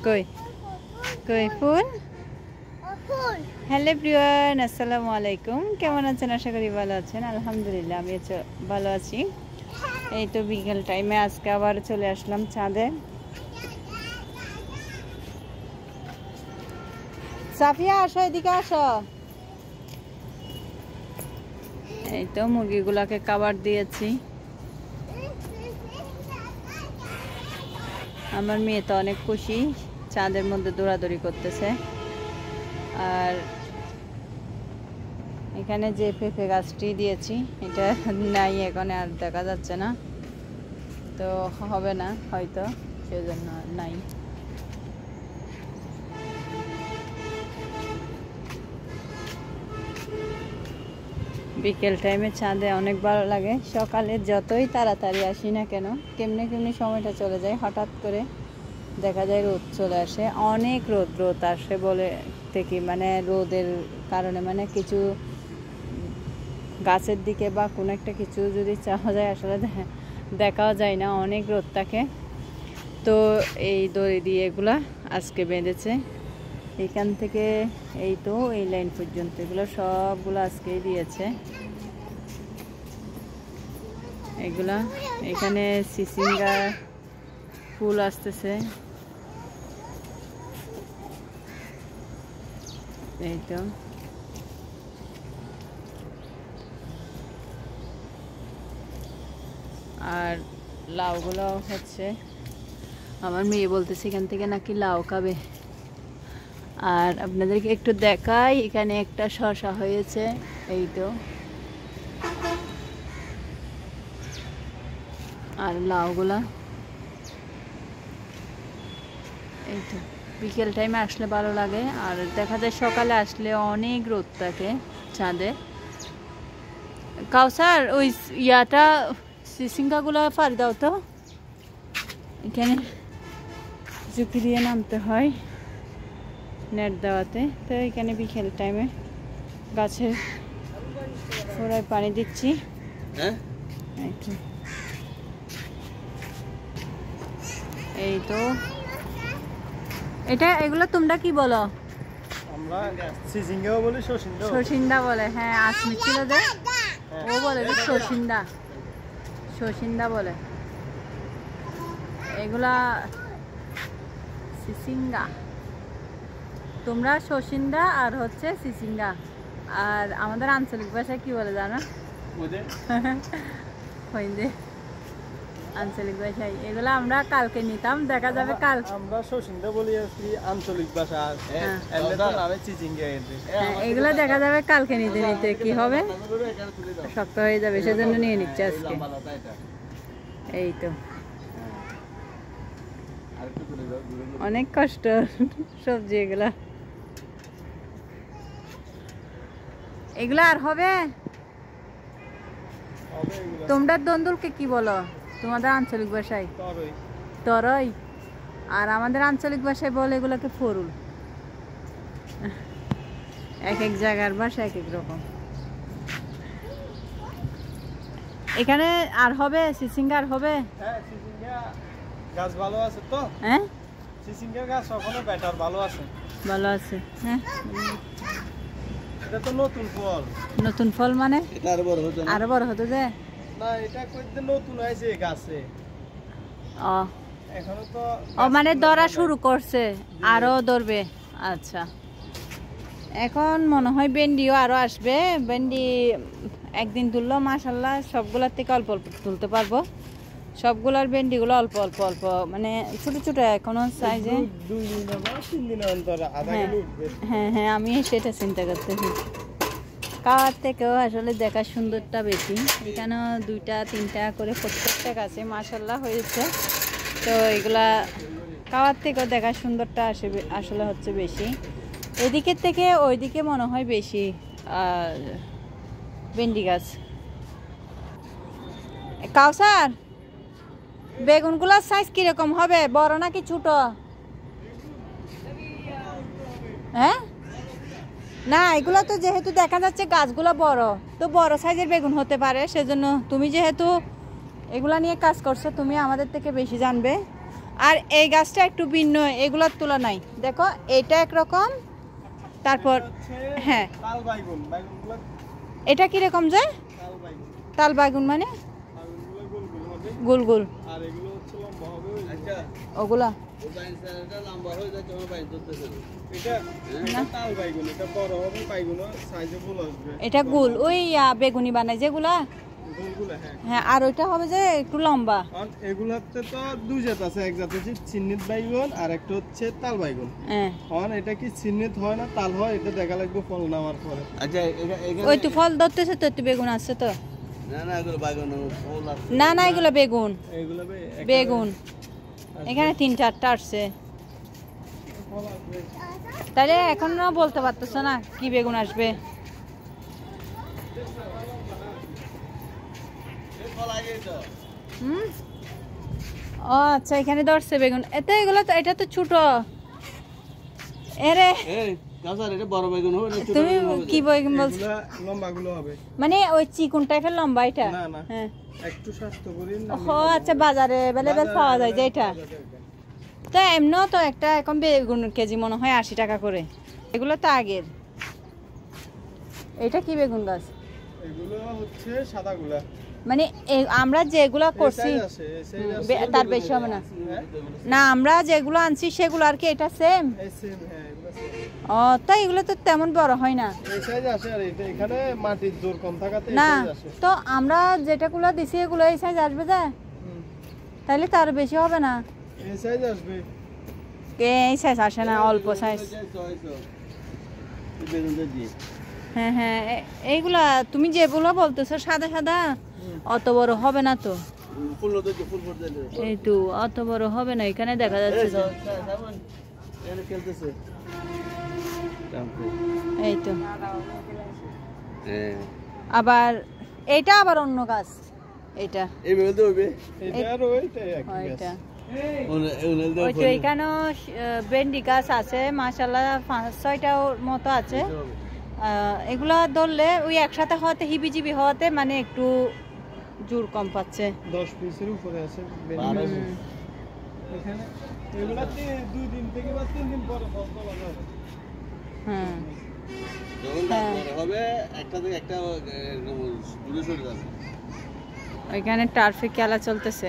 কই কই ফুল hello everyone, আসসালামু আলাইকুম। কেমন আছেন? আশা করি ভালো আছেন। আলহামদুলিল্লাহ আমি ভালো আছি। এই তো বিকেল টাইমে আজকে আবার চলে আসলাম ছাদে। সাফিয়া আসো, এদিকে আসো। এই তো মুরগিগুলাকে খাবার দিয়েছি। আমার মেয়ে তো অনেক খুশি, চাঁদের মধ্যে দৌড়াদৌড়ি করতেছে। আর এখানে যে পেঁপে গাছটি দিয়েছি এটা নাই, এখন আর দেখা যাচ্ছে না, তো হবে না হয়তো, সেজন্য নাই। বিকেল টাইমে চাঁদে অনেক ভালো লাগে। সকালে যতই তাড়াতাড়ি আসি না কেন, কেমনে কেমনি সময়টা চলে যায়। হঠাৎ করে দেখা যায় রোদ চলে আসে, অনেক রোদ আসে বলে থেকে, মানে রোদের কারণে মানে কিছু গাছের দিকে বা কোনো একটা কিছু যদি চাওয়া যায় আসলে দেখাও যায় না, অনেক রোদ থাকে। তো এই দড়ি দিয়ে এগুলা আজকে বেঁধেছে, এখান থেকে এই তো এই লাইন পর্যন্ত এগুলো সবগুলো আজকেই দিয়েছে। এগুলা এখানে সিসিঙ্গা ফুল আসতেছে, এই তো আর লাউগুলো হচ্ছে, আমার মেয়ে বলতেছে এখান থেকে নাকি লাউ খাবে। আর আপনাদেরকে একটু দেখাই, এখানে একটা শসা হয়েছে, এই তো। আর লাউগুলা এই তো বিকেল টাইমে আসলে ভালো লাগে। আর দেখা যায় সকালে আসলে অনেক রোদ থাকে চাঁদে। কাউসার ওই ইয়াটা সিসিঙ্গাগুলো পাড়ি দাও তো, এখানে ঝুঁকি দিয়ে নামতে হয় নেট দেওয়াতে। তো এখানে বিকেল টাইমে গাছের গোড়ায় পানি দিচ্ছি। এই তো এটা এগুলো তোমরা কি বলো? আমরা সিসিঙ্গাও বলি, শসিন্দা বলে। হ্যাঁ, আসমি ছিল যে ও বলে যে শসিন্দা বলে। এগুলা সিসিঙ্গা, তোমরা শসিন্দা আর হচ্ছে সিসিঙ্গা। আর আমাদের আঞ্চলিক ভাষায় কি বলে জানো? আঞ্চলিক ভাষায় এগুলো আমরা কালকে নিতাম, দেখা যাবে কাল। আমরা শসিন্দা বলি আঞ্চলিক ভাষা, এগুলো দেখা যাবে কালকে নিতে নিতে কি হবে, শক্ত হয়ে যাবে, সেজন্য নিয়ে নিচ্ছে আজকে। এই তো অনেক কষ্ট সবজি এগুলা আর হবে। তোমরা দন্দুলকে কি বলো তোমাদের আঞ্চলিক ভাষায়? তরই। আর আমাদের আঞ্চলিক ভাষায় বলে এগুলোকে ফরুল। এক এক জায়গার ভাষা এক এক রকম। এখানে আর হবে সিসিঙ্গা, আর হবে। হ্যাঁ, সিসিঙ্গা গাছ ভালো আছে তো। হ্যাঁ, সিসিঙ্গা গাছ এখনো বেটার ভালো আছে। ভালো আছে। হ্যাঁ, এটা তো নতুন ফল। নতুন ফল মানে এটা আরো বড় হতে যায় না, এটা কইতে নতুন হইছে গাছে। এখনো তো মানে ধরা শুরু করছে, আরো ধরবে। আচ্ছা, এখন মনে হয় ভেন্ডিও আরো আসবে। ভেন্ডি একদিন তুললো, মাশাআল্লাহ সবগুলোর থেকে অল্প অল্প তুলতে পারবো। সবগুলার ভেন্ডিগুলো অল্প অল্প অল্প, মানে ছোট ছোট এখনো সাইজে। হ্যাঁ হ্যাঁ, আমি সেটা চিন্তা করতেছি। খাওয়ার থেকেও আসলে দেখার সুন্দরটা বেশি। এখানেও 2টা 3টা করে প্রত্যেকটা গাছে মাশাআল্লাহ হয়েছে। তো এগুলা খাওয়ার থেকেও দেখার সুন্দরটা আসলে হচ্ছে বেশি। এদিকের থেকে ওইদিকে মনে হয় বেশি ভেন্ডি গাছ। কাউসার, বেগুনগুলোর সাইজ কিরকম হবে, বড় নাকি ছোট? হ্যাঁ, না এগুলো তো যেহেতু দেখা যাচ্ছে গাছগুলো বড়, তো বড় সাইজের বেগুন হতে পারে। সেজন্য তুমি যেহেতু এগুলা নিয়ে কাজ করছো, তুমি আমাদের থেকে বেশি জানবে। আর এই গাছটা একটু ভিন্ন এগুলোর তুলনায় দেখো এটা একরকম তারপর হ্যাঁ তাল বাইগুন বাইগুনগুলো এটা কিরকম যে তাল বাইগুন তাল বাগুন মানে বাইগুনগুলো গোল গোল হবে গোল গোল আর এগুলো হচ্ছে লম্বা হবে আচ্ছা ওগুলা এটা লম্বা হয়ে যায় যখন বাইগুন ধরতেছে এটা তাল বাইগুন এটা বড় হবে বাইগুন সাইজে গোল আসবে এটা গোল ওই বেগুনি বানায় যেগুলা গোলগুলো হ্যাঁ হ্যাঁ আর ওইটা হবে যে একটু লম্বা আর এগুলাতে তো দুই জাত আছে এক জাত হচ্ছে চিহ্নিত বাইগুন আর একটা হচ্ছে তাল বাইগুন হ্যাঁ এখন এটা কি চিহ্নিত হয় না তাল হয় এটা দেখা লাগবে ফল নেওয়ার পরে আচ্ছা ওই তো ফল ধরতেছে তো একটু বেগুন আছে তো না না এগুলো বাইগুন ফল আছে না না এগুলো বেগুন এগুলো বেগুন এখানে 3-4টা আসছে ফল আসবে তাহলে এখনো বলতে পারতেছো না কি বেগুন আসবে ফল আগে তো হুম ও আচ্ছা এখানে ধরছে বেগুন এতে এগুলো তো এটা তো ছোট এরে এই গাছার এটা বড় বেগুন হবে না ছোট তুমি কি বেগুন বলছো এগুলা লম্বাগুলো হবে মানে ওই চিকুন টাইপের লম্বা এটা না না হ্যাঁ একটু স্বাস্থ্যকরী না ও আচ্ছা বাজারে অ্যাভেলেবেল পাওয়া যায় যে এটা তো এমনও তো একটা এখন বেগুন কেজি মনে হয় 80 টাকা করে এগুলো তো আগের এটা কি বেগুন গাছ এগুলো হচ্ছে সাদাগুলা মানে আমরা যেগুলো করছি তার বেশি হবে না না আমরা যেগুলো আনছি সেগুলো আর কি এটা সেম ও তাই এগুলো তো তেমন বড় হয় না এই সাইজ আসে আর এটা এখানে মাটির জোর কম থাকাতে এই না সাইজ আসে তো আমরা যেটাগুলো দিছি এগুলো এই সাইজ আসবে যা তাহলে তার বেশি হবে না এই সাইজ আসবে এই সাইজ আসে না অল্প সাইজ হ্যাঁ হ্যাঁ এইগুলা তুমি যেগুলো বলতেছো সাদা সাদা অত বড় হবে না তো এই তো অত বড় হবে না এখানে দেখা যাচ্ছে যে এই তো আবার এটা আবার অন্য গাছ এটা ওইটা ওই তো এখানেও ভেন্ডি গাছ আছে মাশাআল্লাহ 5-6টা মতো আছে এগুলা ধরলে ওই একসাথে হওয়াতে হিবিজিবি হওয়াতে মানে একটু জোর কম পাচ্ছে 10 পিসের উপরে আছে এখানে এগুলা 2 দিন থেকে বা 3 দিন পরে ফল তোলা যাবে হ্যাঁ যখন বড় হবে একটা থেকে একটা দূরে সরে যাবে ওইখানে ট্রাফিক খেলা চলতেছে